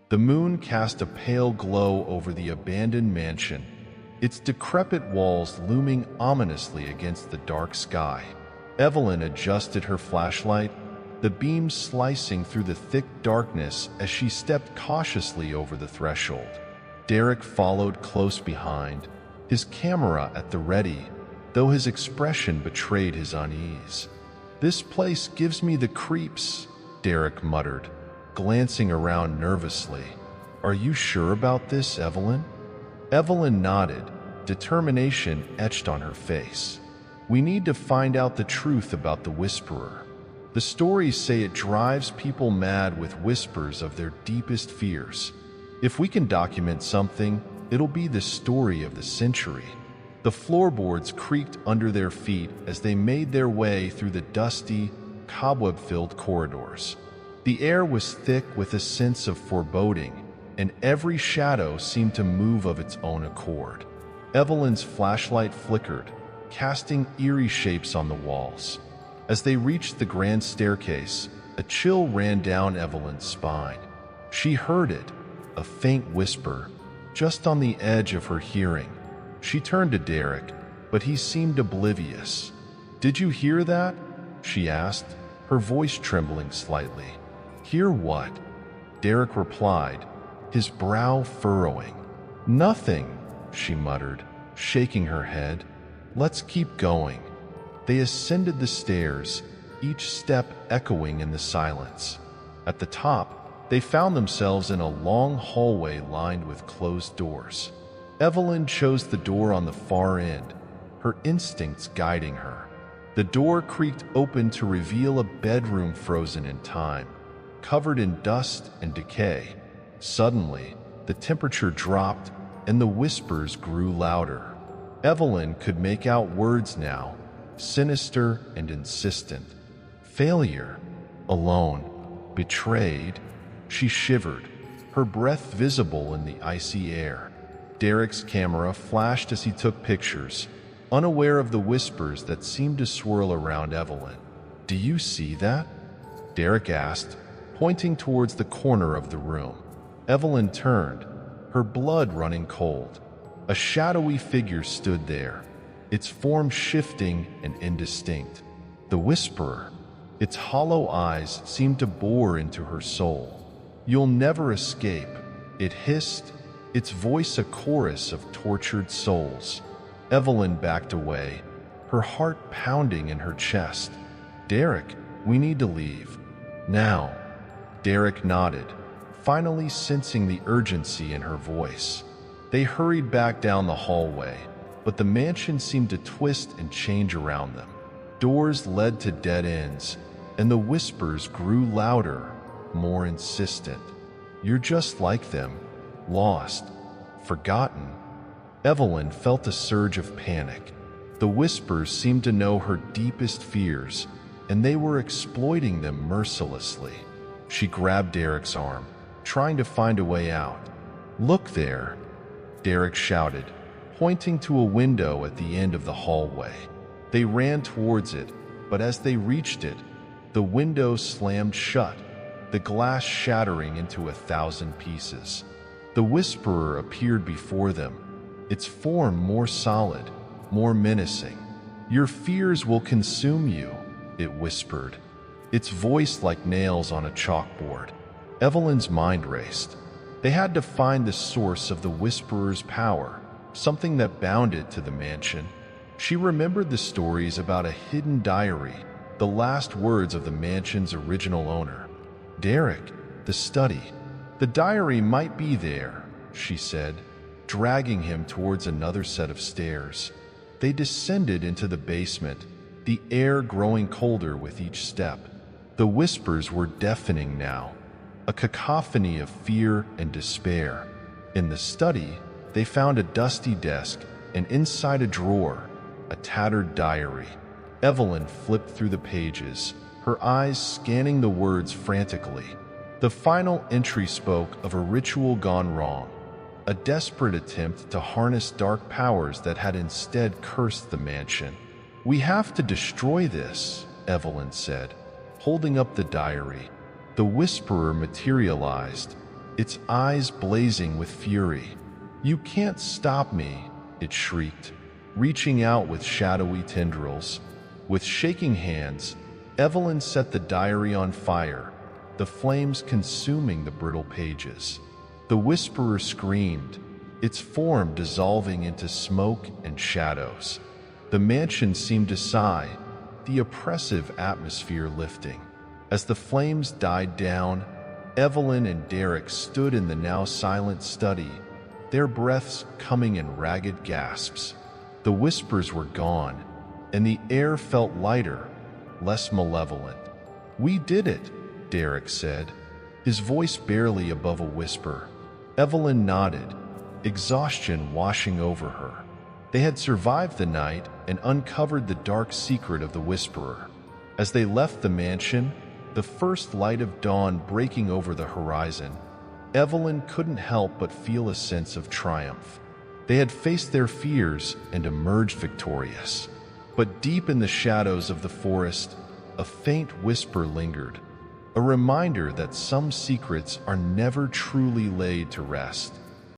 The moon cast a pale glow over the abandoned mansion, its decrepit walls looming ominously against the dark sky. Evelyn adjusted her flashlight, the beam slicing through the thick darkness as she stepped cautiously over the threshold. Derek followed close behind, his camera at the ready, though his expression betrayed his unease. "This place gives me the creeps," Derek muttered, glancing around nervously. "Are you sure about this, Evelyn?" Evelyn nodded, determination etched on her face. "We need to find out the truth about the Whisperer. The stories say it drives people mad with whispers of their deepest fears. If we can document something, it'll be the story of the century." The floorboards creaked under their feet as they made their way through the dusty, cobweb-filled corridors. The air was thick with a sense of foreboding, and every shadow seemed to move of its own accord. Evelyn's flashlight flickered, casting eerie shapes on the walls. As they reached the grand staircase, a chill ran down Evelyn's spine. She heard it, a faint whisper, just on the edge of her hearing. She turned to Derek, but he seemed oblivious. "Did you hear that?" she asked, her voice trembling slightly. "Hear what?" Derek replied, his brow furrowing. "Nothing," she muttered, shaking her head. "Let's keep going." They ascended the stairs, each step echoing in the silence. At the top, they found themselves in a long hallway lined with closed doors. Evelyn chose the door on the far end, her instincts guiding her. The door creaked open to reveal a bedroom frozen in time, covered in dust and decay. Suddenly, the temperature dropped and the whispers grew louder. Evelyn could make out words now, sinister and insistent. "Failure, alone, betrayed." She shivered, her breath visible in the icy air. Derek's camera flashed as he took pictures, unaware of the whispers that seemed to swirl around Evelyn. "Do you see that?" Derek asked, pointing towards the corner of the room. Evelyn turned, her blood running cold. A shadowy figure stood there, its form shifting and indistinct. The Whisperer. Its hollow eyes seemed to bore into her soul. "You'll never escape," it hissed, its voice a chorus of tortured souls. Evelyn backed away, her heart pounding in her chest. "Derek, we need to leave. Now." Derek nodded, finally sensing the urgency in her voice. They hurried back down the hallway, but the mansion seemed to twist and change around them. Doors led to dead ends, and the whispers grew louder, more insistent. "You're just like them. Lost. Forgotten." Evelyn felt a surge of panic. The whispers seemed to know her deepest fears, and they were exploiting them mercilessly. She grabbed Derek's arm, trying to find a way out. "Look there," Derek shouted, pointing to a window at the end of the hallway. They ran towards it, but as they reached it, the window slammed shut, the glass shattering into 1,000 pieces. The Whisperer appeared before them, its form more solid, more menacing. "Your fears will consume you," it whispered, its voice like nails on a chalkboard. Evelyn's mind raced. They had to find the source of the Whisperer's power, something that bound it to the mansion. She remembered the stories about a hidden diary, the last words of the mansion's original owner. "Derek, the study. The diary might be there," she said, dragging him towards another set of stairs. They descended into the basement, the air growing colder with each step. The whispers were deafening now, a cacophony of fear and despair. In the study, they found a dusty desk, and inside a drawer, a tattered diary. Evelyn flipped through the pages, her eyes scanning the words frantically. The final entry spoke of a ritual gone wrong, a desperate attempt to harness dark powers that had instead cursed the mansion. "We have to destroy this," Evelyn said, holding up the diary. The Whisperer materialized, its eyes blazing with fury. "You can't stop me," it shrieked, reaching out with shadowy tendrils. With shaking hands, Evelyn set the diary on fire, the flames consuming the brittle pages. The Whisperer screamed, its form dissolving into smoke and shadows. The mansion seemed to sigh, the oppressive atmosphere lifting. As the flames died down, Evelyn and Derek stood in the now silent study, their breaths coming in ragged gasps. The whispers were gone, and the air felt lighter, less malevolent. "We did it," Derek said, his voice barely above a whisper. Evelyn nodded, exhaustion washing over her. They had survived the night and uncovered the dark secret of the Whisperer. As they left the mansion, the first light of dawn breaking over the horizon, Evelyn couldn't help but feel a sense of triumph. They had faced their fears and emerged victorious. But deep in the shadows of the forest, a faint whisper lingered, a reminder that some secrets are never truly laid to rest.